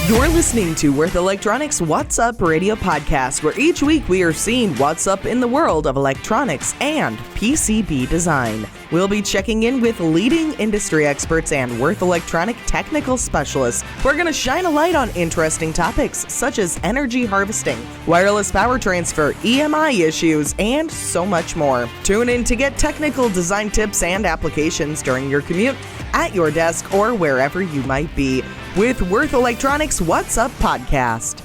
You're listening to Worth Electronics What's Up radio podcast, where each week we are seeing what's up in the world of electronics and PCB design. We'll be checking in with leading industry experts and Worth Electronic technical specialists who are going to shine a light on interesting topics such as energy harvesting, wireless power transfer, EMI issues, and so much more. Tune in to get technical design tips and applications during your commute, at your desk, or wherever you might be with Worth Electronics What's Up podcast.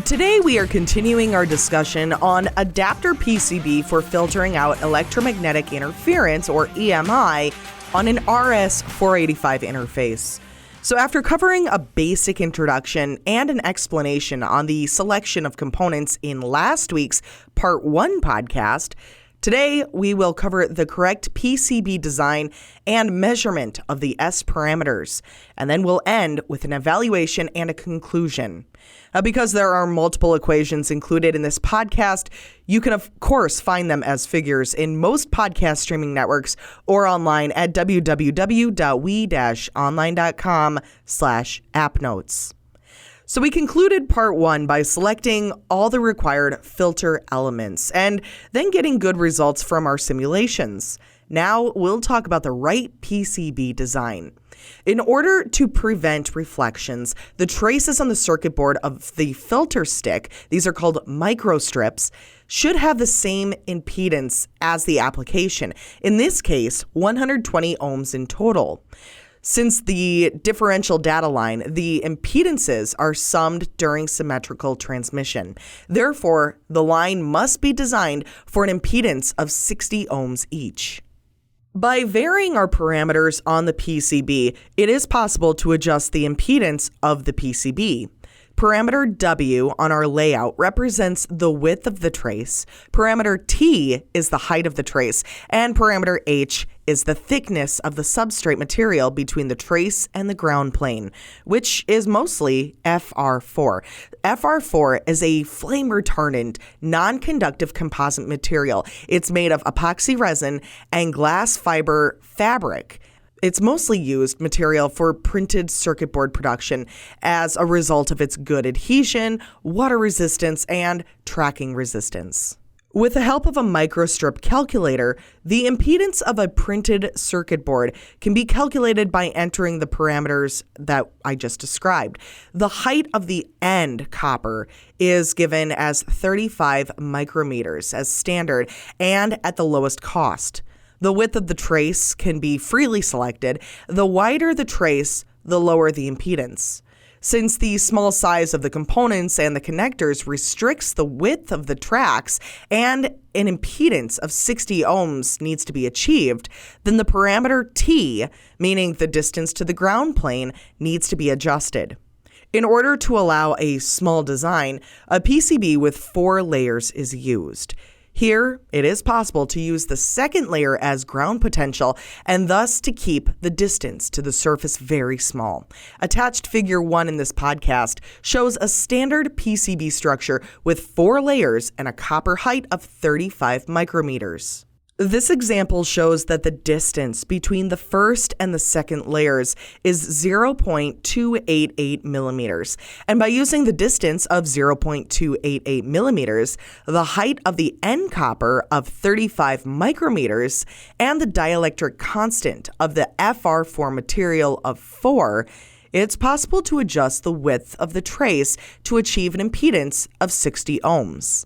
Today we are continuing our discussion on adapter PCB for filtering out electromagnetic interference, or EMI, on an RS-485 interface. So after covering a basic introduction and an explanation on the selection of components in last week's Part 1 podcast, today, we will cover the correct PCB design and measurement of the S parameters, and then we'll end with an evaluation and a conclusion. Because there are multiple equations included in this podcast, you can, of course, find them as figures in most podcast streaming networks or online at www.we-online.com/appnotes. So we concluded Part 1 by selecting all the required filter elements and then getting good results from our simulations. Now we'll talk about the right PCB design. In order to prevent reflections, the traces on the circuit board of the filter stick, these are called microstrips, should have the same impedance as the application. In this case, 120 ohms in total. Since the differential data line, the impedances are summed during symmetrical transmission. Therefore, the line must be designed for an impedance of 60 ohms each. By varying our parameters on the PCB, it is possible to adjust the impedance of the PCB. Parameter W on our layout represents the width of the trace, parameter T is the height of the trace, and parameter H is the thickness of the substrate material between the trace and the ground plane, which is mostly FR4. FR4 is a flame retardant, non-conductive composite material. It's made of epoxy resin and glass fiber fabric. It's mostly used material for printed circuit board production as a result of its good adhesion, water resistance, and tracking resistance. With the help of a microstrip calculator, the impedance of a printed circuit board can be calculated by entering the parameters that I just described. The height of the end copper is given as 35 micrometers as standard and at the lowest cost. The width of the trace can be freely selected. The wider the trace, the lower the impedance. Since the small size of the components and the connectors restricts the width of the tracks and an impedance of 60 ohms needs to be achieved, then the parameter T, meaning the distance to the ground plane, needs to be adjusted. In order to allow a small design, a PCB with 4 layers is used. Here, it is possible to use the second layer as ground potential and thus to keep the distance to the surface very small. Attached figure 1 in this podcast shows a standard PCB structure with 4 layers and a copper height of 35 micrometers. This example shows that the distance between the first and the second layers is 0.288 millimeters. And by using the distance of 0.288 millimeters, the height of the end copper of 35 micrometers, and the dielectric constant of the FR4 material of 4, it's possible to adjust the width of the trace to achieve an impedance of 60 ohms.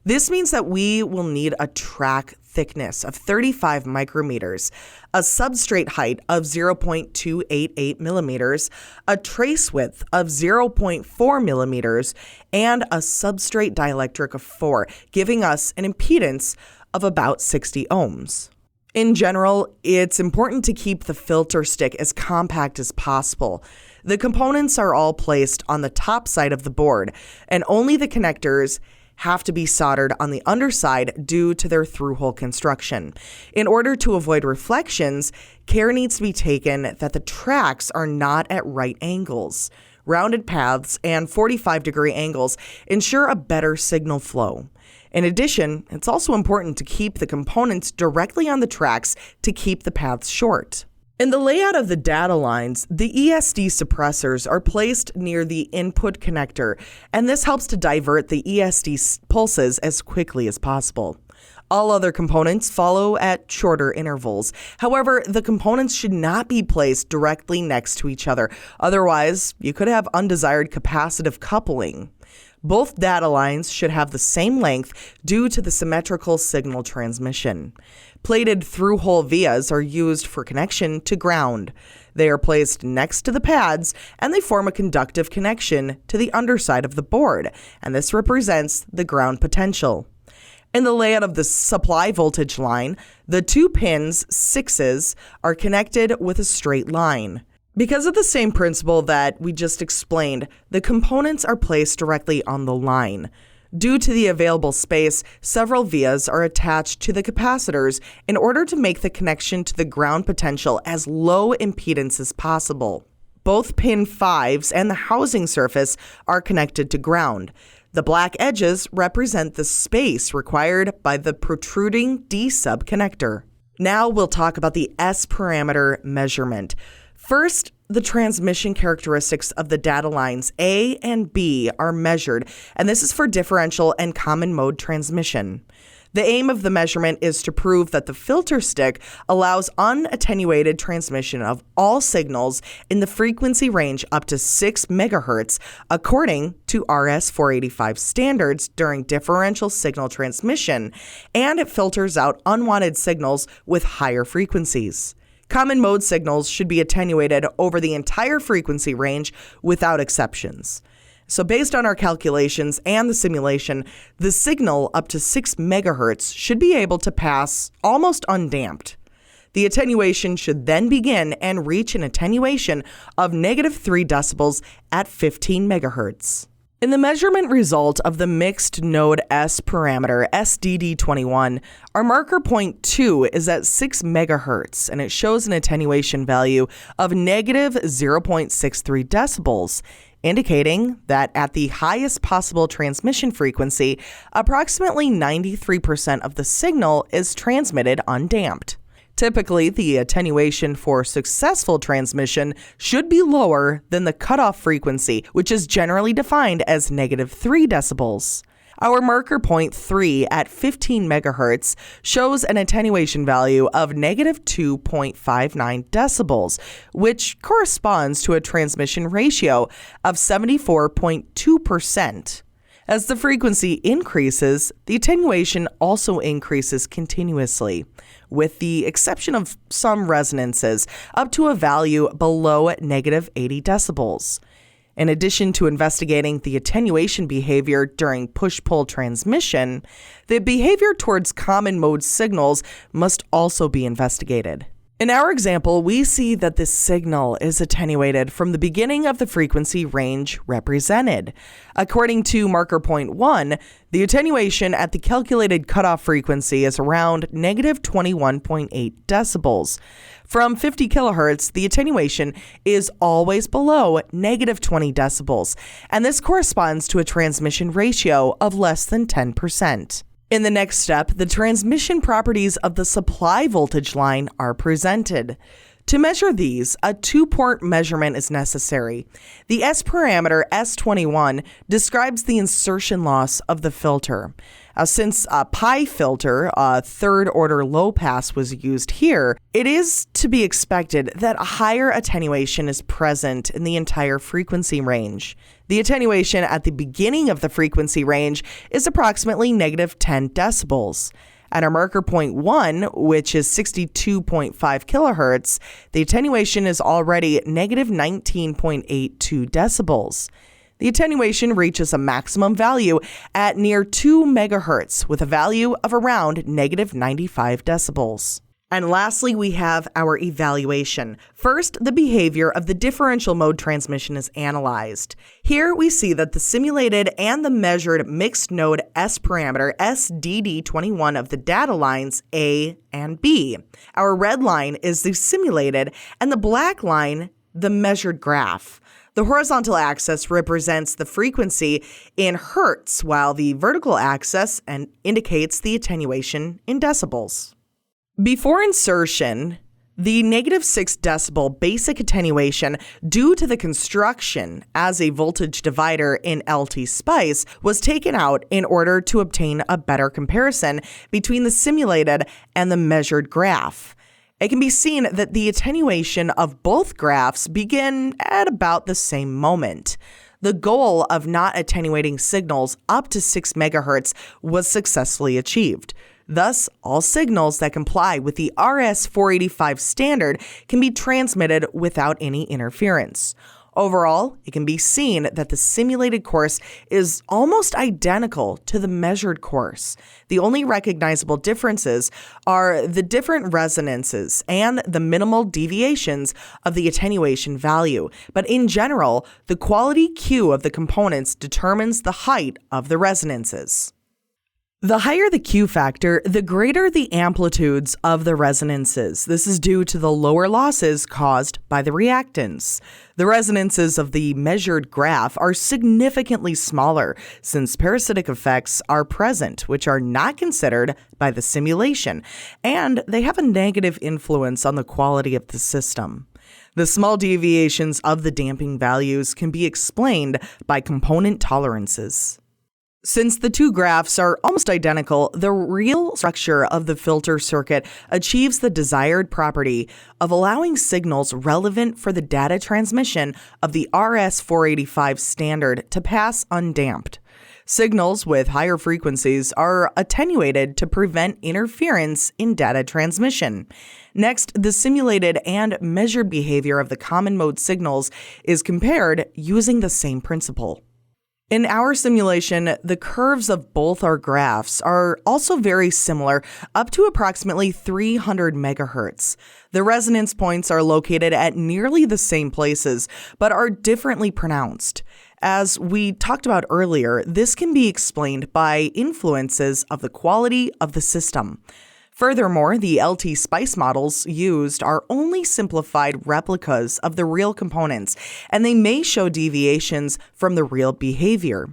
This means that we will need a track thickness of 35 micrometers, a substrate height of 0.288 millimeters, a trace width of 0.4 millimeters, and a substrate dielectric of 4, giving us an impedance of about 60 ohms. In general, it's important to keep the filter stick as compact as possible. The components are all placed on the top side of the board, and only the connectors have to be soldered on the underside due to their through-hole construction. In order to avoid reflections, care needs to be taken that the tracks are not at right angles. Rounded paths and 45-degree angles ensure a better signal flow. In addition, it's also important to keep the components directly on the tracks to keep the paths short. In the layout of the data lines, the ESD suppressors are placed near the input connector, and this helps to divert the ESD pulses as quickly as possible. All other components follow at shorter intervals. However, the components should not be placed directly next to each other. Otherwise, you could have undesired capacitive coupling. Both data lines should have the same length due to the symmetrical signal transmission. Plated through-hole vias are used for connection to ground. They are placed next to the pads, and they form a conductive connection to the underside of the board, and this represents the ground potential. In the layout of the supply voltage line, the 2 pins, 6s, are connected with a straight line. Because of the same principle that we just explained, the components are placed directly on the line. Due to the available space, several vias are attached to the capacitors in order to make the connection to the ground potential as low impedance as possible. Both pin 5s and the housing surface are connected to ground. The black edges represent the space required by the protruding D-sub connector. Now we'll talk about the S parameter measurement. First, the transmission characteristics of the data lines A and B are measured, and this is for differential and common mode transmission. The aim of the measurement is to prove that the filter stick allows unattenuated transmission of all signals in the frequency range up to 6 MHz according to RS-485 standards during differential signal transmission, and it filters out unwanted signals with higher frequencies. Common mode signals should be attenuated over the entire frequency range without exceptions. So based on our calculations and the simulation, the signal up to 6 MHz should be able to pass almost undamped. The attenuation should then begin and reach an attenuation of -3 decibels at 15 MHz. In the measurement result of the mixed node S parameter, SDD21, our marker point 2 is at 6 MHz, and it shows an attenuation value of -0.63 decibels, indicating that at the highest possible transmission frequency, approximately 93% of the signal is transmitted undamped. Typically, the attenuation for successful transmission should be lower than the cutoff frequency, which is generally defined as -3 decibels. Our marker point 3 at 15 MHz shows an attenuation value of -2.59 decibels, which corresponds to a transmission ratio of 74.2%. As the frequency increases, the attenuation also increases continuously, with the exception of some resonances, up to a value below -80 decibels. In addition to investigating the attenuation behavior during push-pull transmission, the behavior towards common mode signals must also be investigated. In our example, we see that this signal is attenuated from the beginning of the frequency range represented. According to marker point 1, the attenuation at the calculated cutoff frequency is around -21.8 decibels. From 50 kHz, the attenuation is always below -20 decibels, and this corresponds to a transmission ratio of less than 10%. In the next step, the transmission properties of the supply voltage line are presented. To measure these, a 2-port measurement is necessary. The S parameter S21 describes the insertion loss of the filter. Since a pi filter, a third-order low-pass, was used here, it is to be expected that a higher attenuation is present in the entire frequency range. The attenuation at the beginning of the frequency range is approximately -10 decibels. At our marker point 1, which is 62.5 kHz, the attenuation is already -19.82 decibels. The attenuation reaches a maximum value at near 2 MHz with a value of around -95 decibels. And lastly, we have our evaluation. First, the behavior of the differential mode transmission is analyzed. Here we see that the simulated and the measured mixed node S parameter SDD21 of the data lines A and B. Our red line is the simulated and the black line the measured graph. The horizontal axis represents the frequency in hertz, while the vertical axis indicates the attenuation in decibels. Before insertion, The -6 decibel basic attenuation due to the construction as a voltage divider in LT Spice was taken out in order to obtain a better comparison between the simulated and the measured graph. It can be seen that the attenuation of both graphs begin at about the same moment. The goal of not attenuating signals up to 6 MHz was successfully achieved. Thus, all signals that comply with the RS-485 standard can be transmitted without any interference. Overall, it can be seen that the simulated course is almost identical to the measured course. The only recognizable differences are the different resonances and the minimal deviations of the attenuation value. But in general, the quality Q of the components determines the height of the resonances. The higher the Q factor, the greater the amplitudes of the resonances. This is due to the lower losses caused by the reactance. The resonances of the measured graph are significantly smaller since parasitic effects are present, which are not considered by the simulation, and they have a negative influence on the quality of the system. The small deviations of the damping values can be explained by component tolerances. Since the two graphs are almost identical, the real structure of the filter circuit achieves the desired property of allowing signals relevant for the data transmission of the RS-485 standard to pass undamped. Signals with higher frequencies are attenuated to prevent interference in data transmission. Next, the simulated and measured behavior of the common mode signals is compared using the same principle. In our simulation, the curves of both our graphs are also very similar, up to approximately 300 megahertz. The resonance points are located at nearly the same places, but are differently pronounced. As we talked about earlier, this can be explained by influences of the quality of the system. Furthermore, the LT Spice models used are only simplified replicas of the real components, and they may show deviations from the real behavior.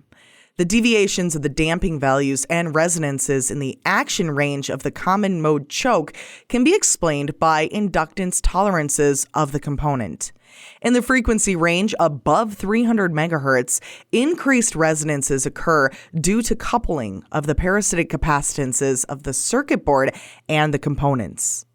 The deviations of the damping values and resonances in the action range of the common mode choke can be explained by inductance tolerances of the component. In the frequency range above 300 MHz, increased resonances occur due to coupling of the parasitic capacitances of the circuit board and the components.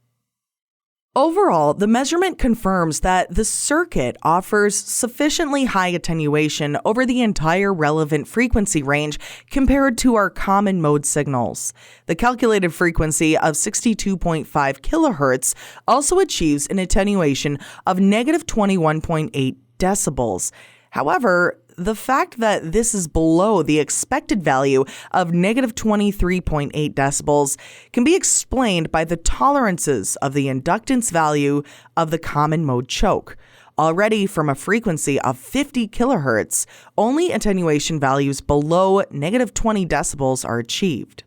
Overall, the measurement confirms that the circuit offers sufficiently high attenuation over the entire relevant frequency range compared to our common mode signals. The calculated frequency of 62.5 kHz also achieves an attenuation of -21.8 decibels. However, the fact that this is below the expected value of -23.8 decibels can be explained by the tolerances of the inductance value of the common mode choke. Already from a frequency of 50 kHz, only attenuation values below -20 decibels are achieved.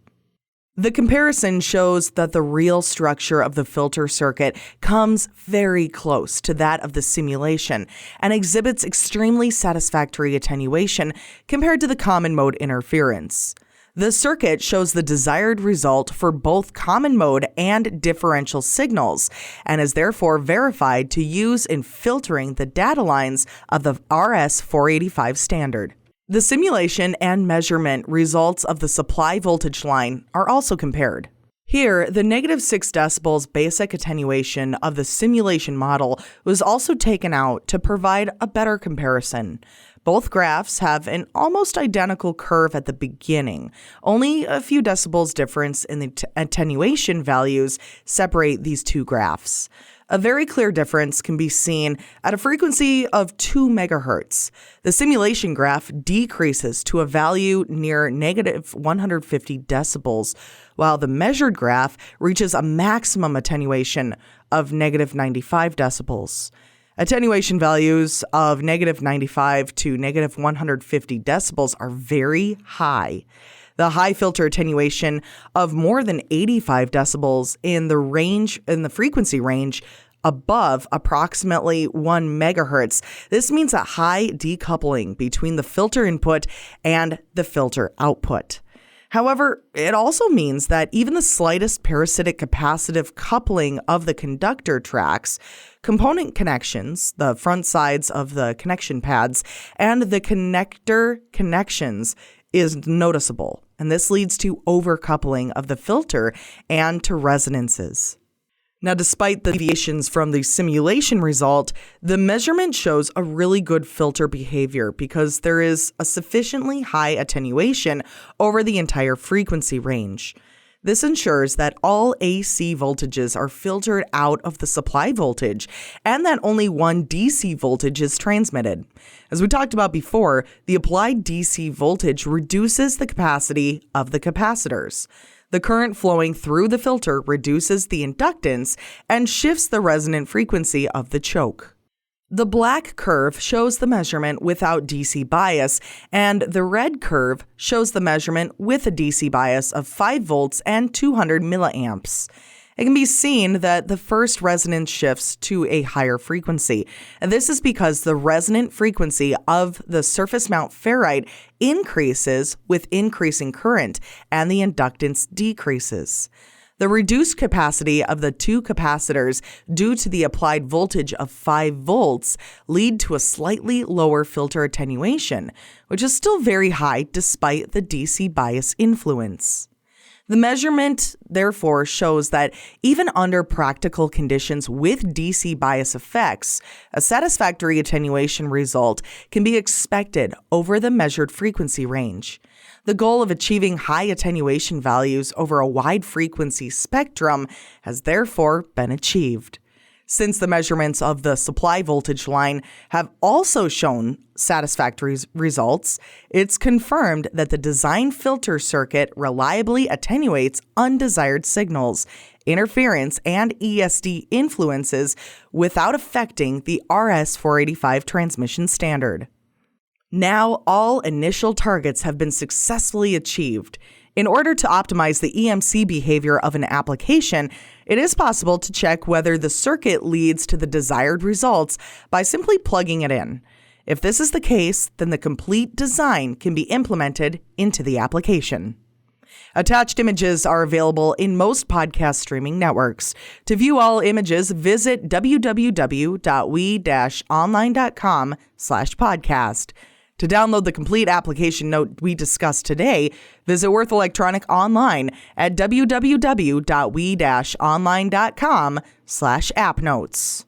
The comparison shows that the real structure of the filter circuit comes very close to that of the simulation and exhibits extremely satisfactory attenuation compared to the common mode interference. The circuit shows the desired result for both common mode and differential signals and is therefore verified to use in filtering the data lines of the RS-485 standard. The simulation and measurement results of the supply voltage line are also compared. Here, the -6 decibels basic attenuation of the simulation model was also taken out to provide a better comparison. Both graphs have an almost identical curve at the beginning. Only a few decibels difference in the attenuation values separate these two graphs. A very clear difference can be seen at a frequency of 2 megahertz. The simulation graph decreases to a value near -150 decibels, while the measured graph reaches a maximum attenuation of -95 decibels. Attenuation values of -95 to -150 decibels are very high. The high filter attenuation of more than 85 decibels in the frequency range above approximately 1 megahertz. This means a high decoupling between the filter input and the filter output. However, it also means that even the slightest parasitic capacitive coupling of the conductor tracks, component connections, the front sides of the connection pads, and the connector connections is noticeable, and this leads to overcoupling of the filter and to resonances. Now, despite the deviations from the simulation result, the measurement shows a really good filter behavior because there is a sufficiently high attenuation over the entire frequency range. This ensures that all AC voltages are filtered out of the supply voltage and that only one DC voltage is transmitted. As we talked about before, the applied DC voltage reduces the capacity of the capacitors. The current flowing through the filter reduces the inductance and shifts the resonant frequency of the choke. The black curve shows the measurement without DC bias, and the red curve shows the measurement with a DC bias of 5 volts and 200 milliamps. It can be seen that the first resonance shifts to a higher frequency, and this is because the resonant frequency of the surface mount ferrite increases with increasing current, and the inductance decreases. The reduced capacity of the two capacitors due to the applied voltage of 5 volts lead to a slightly lower filter attenuation, which is still very high despite the DC bias influence. The measurement, therefore, shows that even under practical conditions with DC bias effects, a satisfactory attenuation result can be expected over the measured frequency range. The goal of achieving high attenuation values over a wide frequency spectrum has therefore been achieved. Since the measurements of the supply voltage line have also shown satisfactory results, it's confirmed that the design filter circuit reliably attenuates undesired signals, interference, and ESD influences without affecting the RS-485 transmission standard. Now, all initial targets have been successfully achieved. In order to optimize the EMC behavior of an application, it is possible to check whether the circuit leads to the desired results by simply plugging it in. If this is the case, then the complete design can be implemented into the application. Attached images are available in most podcast streaming networks. To view all images, visit www.we-online.com/podcast. To download the complete application note we discussed today, visit Worth Electronic online at www.we-online.com/appnotes.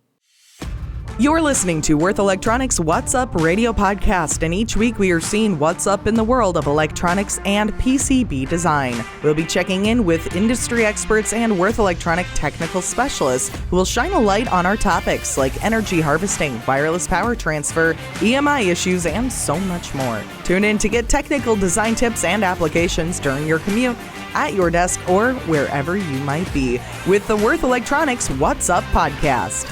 You're listening to Worth Electronics What's Up radio podcast, and each week we are seeing what's up in the world of electronics and PCB design. We'll be checking in with industry experts and Worth Electronic technical specialists who will shine a light on our topics like energy harvesting, wireless power transfer, EMI issues, and so much more. Tune in to get technical design tips and applications during your commute, at your desk, or wherever you might be with the Worth Electronics What's Up podcast.